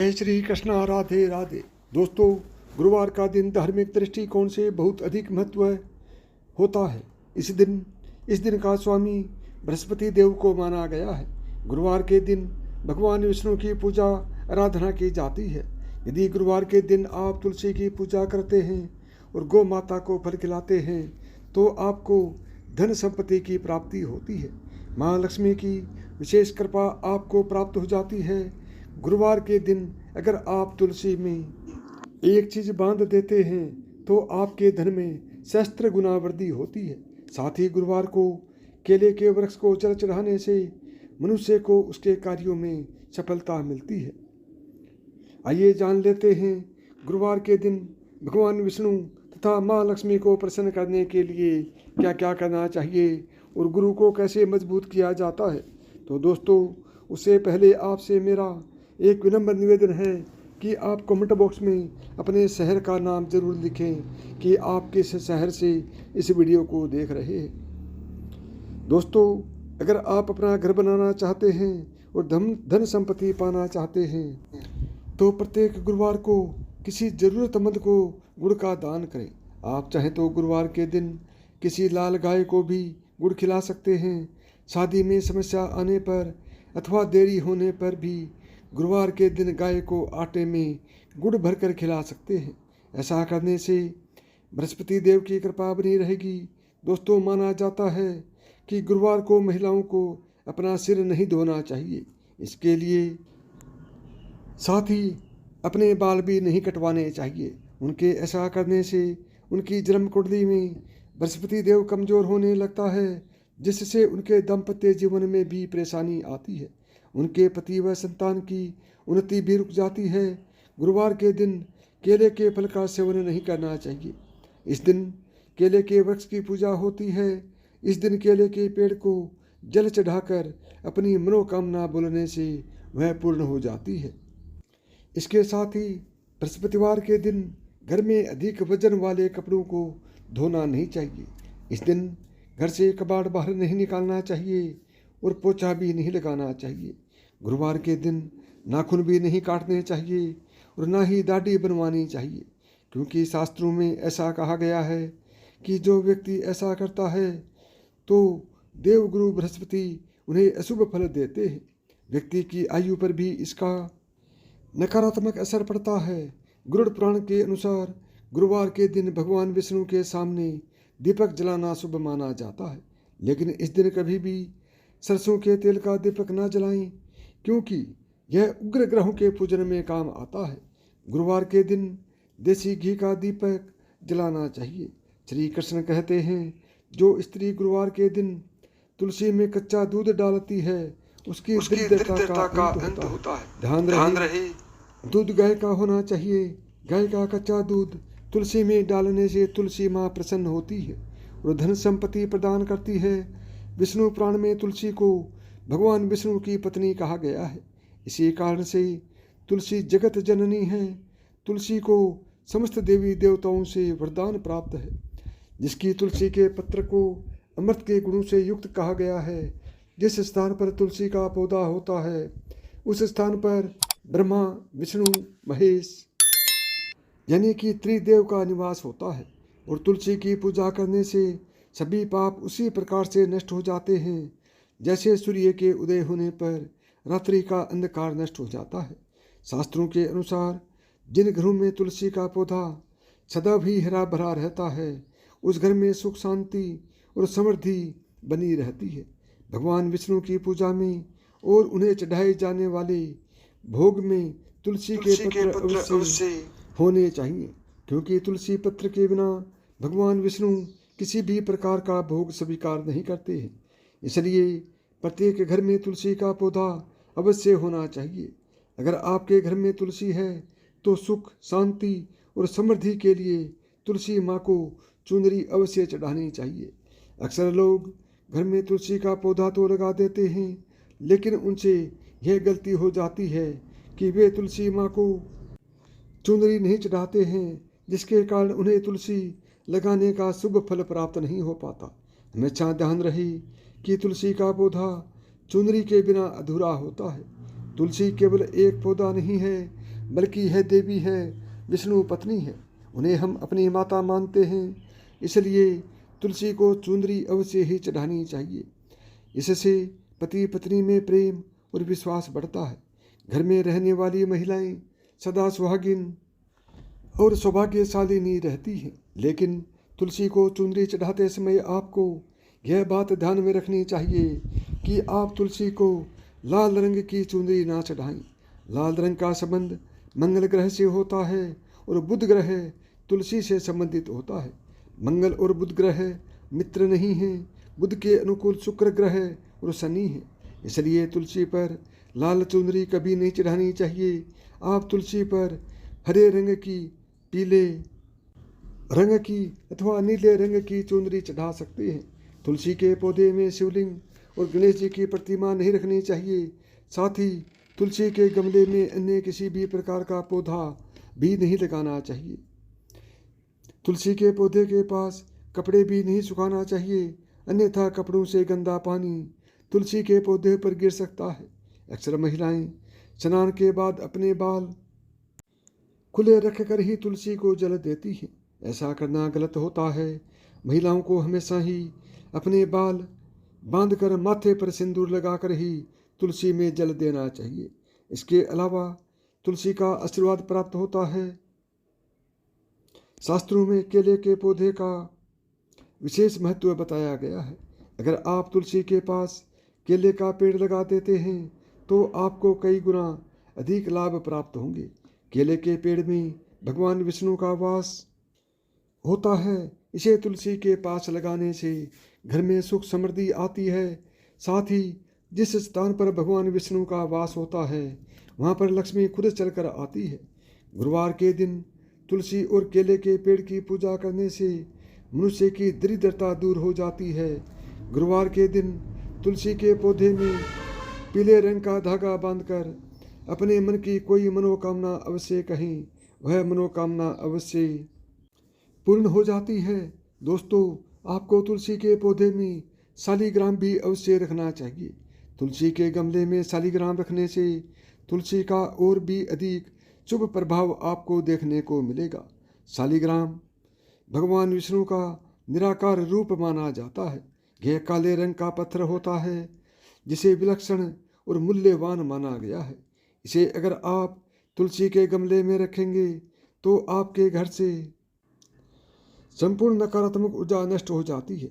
जय श्री कृष्णा। राधे राधे। दोस्तों, गुरुवार का दिन धार्मिक दृष्टिकोण से बहुत अधिक महत्व होता है। इस दिन का स्वामी बृहस्पति देव को माना गया है। गुरुवार के दिन भगवान विष्णु की पूजा आराधना की जाती है। यदि गुरुवार के दिन आप तुलसी की पूजा करते हैं और गौ माता को फल खिलाते हैं तो आपको धन संपत्ति की प्राप्ति होती है। माँ लक्ष्मी की विशेष कृपा आपको प्राप्त हो जाती है। गुरुवार के दिन अगर आप तुलसी में एक चीज बांध देते हैं तो आपके धन में सहस्त्र गुना वृद्धि होती है। साथ ही गुरुवार को केले के वृक्ष को जल चढ़ाने से मनुष्य को उसके कार्यों में सफलता मिलती है। आइए जान लेते हैं गुरुवार के दिन भगवान विष्णु तथा माँ लक्ष्मी को प्रसन्न करने के लिए क्या क्या करना चाहिए और गुरु को कैसे मजबूत किया जाता है। तो दोस्तों, उससे पहले आपसे मेरा एक विनम्र निवेदन है कि आप कमेंट बॉक्स में अपने शहर का नाम जरूर लिखें कि आप किस शहर से इस वीडियो को देख रहे हैं। दोस्तों, अगर आप अपना घर बनाना चाहते हैं और धन संपत्ति पाना चाहते हैं तो प्रत्येक गुरुवार को किसी ज़रूरतमंद को गुड़ का दान करें। आप चाहें तो गुरुवार के दिन किसी लाल गाय को भी गुड़ खिला सकते हैं। शादी में समस्या आने पर अथवा देरी होने पर भी गुरुवार के दिन गाय को आटे में गुड़ भरकर खिला सकते हैं। ऐसा करने से बृहस्पति देव की कृपा बनी रहेगी। दोस्तों, माना जाता है कि गुरुवार को महिलाओं को अपना सिर नहीं धोना चाहिए। इसके लिए साथ ही अपने बाल भी नहीं कटवाने चाहिए। उनके ऐसा करने से उनकी जन्म कुंडली में बृहस्पति देव कमजोर होने लगता है, जिससे उनके दाम्पत्य जीवन में भी परेशानी आती है। उनके पति व संतान की उन्नति भी रुक जाती है। गुरुवार के दिन केले के फल का सेवन नहीं करना चाहिए। इस दिन केले के वृक्ष की पूजा होती है। इस दिन केले के पेड़ को जल चढ़ाकर अपनी मनोकामना बोलने से वह पूर्ण हो जाती है। इसके साथ ही बृहस्पतिवार के दिन घर में अधिक वजन वाले कपड़ों को धोना नहीं चाहिए। इस दिन घर से कबाड़ बाहर नहीं निकालना चाहिए और पोछा भी नहीं लगाना चाहिए। गुरुवार के दिन नाखून भी नहीं काटने चाहिए और ना ही दाढ़ी बनवानी चाहिए, क्योंकि शास्त्रों में ऐसा कहा गया है कि जो व्यक्ति ऐसा करता है तो देवगुरु बृहस्पति उन्हें अशुभ फल देते हैं। व्यक्ति की आयु पर भी इसका नकारात्मक असर पड़ता है। गरुड़ पुराण के अनुसार गुरुवार के दिन भगवान विष्णु के सामने दीपक जलाना शुभ माना जाता है, लेकिन इस दिन कभी भी सरसों के तेल का दीपक ना जलाएं, क्योंकि यह उग्र ग्रहों के पूजन में काम आता है। गुरुवार के दिन देसी घी का दीपक जलाना चाहिए। श्री कृष्ण कहते हैं, जो स्त्री गुरुवार के दिन तुलसी में कच्चा दूध डालती है उसकी दरिद्रता का अंत होता है। ध्यान रहे, दूध गाय का होना चाहिए। गाय का कच्चा दूध तुलसी में डालने से तुलसी माँ प्रसन्न होती है और धन संपत्ति प्रदान करती है। विष्णु पुराण में तुलसी को भगवान विष्णु की पत्नी कहा गया है। इसी कारण से तुलसी जगत जननी है। तुलसी को समस्त देवी देवताओं से वरदान प्राप्त है। जिसकी तुलसी के पत्र को अमृत के गुणों से युक्त कहा गया है। जिस स्थान पर तुलसी का पौधा होता है उस स्थान पर ब्रह्मा, विष्णु, महेश यानी कि त्रिदेव का निवास होता है। और तुलसी की पूजा करने से सभी पाप उसी प्रकार से नष्ट हो जाते हैं जैसे सूर्य के उदय होने पर रात्रि का अंधकार नष्ट हो जाता है। शास्त्रों के अनुसार जिन घरों में तुलसी का पौधा सदा भी हरा भरा रहता है उस घर में सुख, शांति और समृद्धि बनी रहती है। भगवान विष्णु की पूजा में और उन्हें चढ़ाए जाने वाले भोग में तुलसी के पत्र अवश्य होने चाहिए, क्योंकि तुलसी पत्र के बिना भगवान विष्णु किसी भी प्रकार का भोग स्वीकार नहीं करते हैं। इसलिए प्रत्येक घर में तुलसी का पौधा अवश्य होना चाहिए। अगर आपके घर में तुलसी है तो सुख, शांति और समृद्धि के लिए तुलसी माँ को चुनरी अवश्य चढ़ानी चाहिए। अक्सर लोग घर में तुलसी का पौधा तो लगा देते हैं, लेकिन उनसे यह गलती हो जाती है कि वे तुलसी माँ को चुनरी नहीं चढ़ाते हैं, जिसके कारण उन्हें तुलसी लगाने का शुभ फल प्राप्त नहीं हो पाता। हमेशा ध्यान रहे कि तुलसी का पौधा चुनरी के बिना अधूरा होता है। तुलसी केवल एक पौधा नहीं है बल्कि यह देवी है, विष्णु पत्नी है। उन्हें हम अपनी माता मानते हैं, इसलिए तुलसी को चुंदरी अवश्य ही चढ़ानी चाहिए। इससे पति पत्नी में प्रेम और विश्वास बढ़ता है। घर में रहने वाली महिलाएं सदा सुहागिन और सौभाग्यशालिनी रहती हैं। लेकिन तुलसी को चुनरी चढ़ाते समय आपको यह बात ध्यान में रखनी चाहिए कि आप तुलसी को लाल रंग की चुनरी ना चढ़ाएं। लाल रंग का संबंध मंगल ग्रह से होता है और बुध ग्रह तुलसी से संबंधित होता है। मंगल और बुध ग्रह मित्र नहीं हैं। बुध के अनुकूल शुक्र ग्रह और शनि है। इसलिए तुलसी पर लाल चुनरी कभी नहीं चढ़ानी चाहिए। आप तुलसी पर हरे रंग की, पीले रंग की अथवा नीले रंग की चुनरी चढ़ा सकते हैं। तुलसी के पौधे में शिवलिंग और गणेश जी की प्रतिमा नहीं रखनी चाहिए। साथ ही तुलसी के गमले में अन्य किसी भी प्रकार का पौधा भी नहीं लगाना चाहिए। तुलसी के पौधे के पास कपड़े भी नहीं सुखाना चाहिए, अन्यथा कपड़ों से गंदा पानी तुलसी के पौधे पर गिर सकता है। अक्सर महिलाएं स्नान के बाद अपने बाल खुले रखकर ही तुलसी को जल देती हैं। ऐसा करना गलत होता है। महिलाओं को हमेशा ही अपने बाल बांधकर माथे पर सिंदूर लगाकर ही तुलसी में जल देना चाहिए। इसके अलावा तुलसी का आशीर्वाद प्राप्त होता है। शास्त्रों में केले के पौधे का विशेष महत्व बताया गया है। अगर आप तुलसी के पास केले का पेड़ लगा देते हैं तो आपको कई गुना अधिक लाभ प्राप्त होंगे। केले के पेड़ में भगवान विष्णु का वास होता है। इसे तुलसी के पास लगाने से घर में सुख समृद्धि आती है। साथ ही जिस स्थान पर भगवान विष्णु का वास होता है वहाँ पर लक्ष्मी खुद चलकर आती है। गुरुवार के दिन तुलसी और केले के पेड़ की पूजा करने से मनुष्य की दरिद्रता दूर हो जाती है। गुरुवार के दिन तुलसी के पौधे में पीले रंग का धागा बांधकर अपने मन की कोई मनोकामना अवश्य कहें, वह मनोकामना अवश्य पूर्ण हो जाती है। दोस्तों, आपको तुलसी के पौधे में शालिग्राम भी अवश्य रखना चाहिए। तुलसी के गमले में शालिग्राम रखने से तुलसी का और भी अधिक शुभ प्रभाव आपको देखने को मिलेगा। शालिग्राम भगवान विष्णु का निराकार रूप माना जाता है। यह काले रंग का पत्थर होता है जिसे विलक्षण और मूल्यवान माना गया है। इसे अगर आप तुलसी के गमले में रखेंगे तो आपके घर से संपूर्ण नकारात्मक ऊर्जा नष्ट हो जाती है।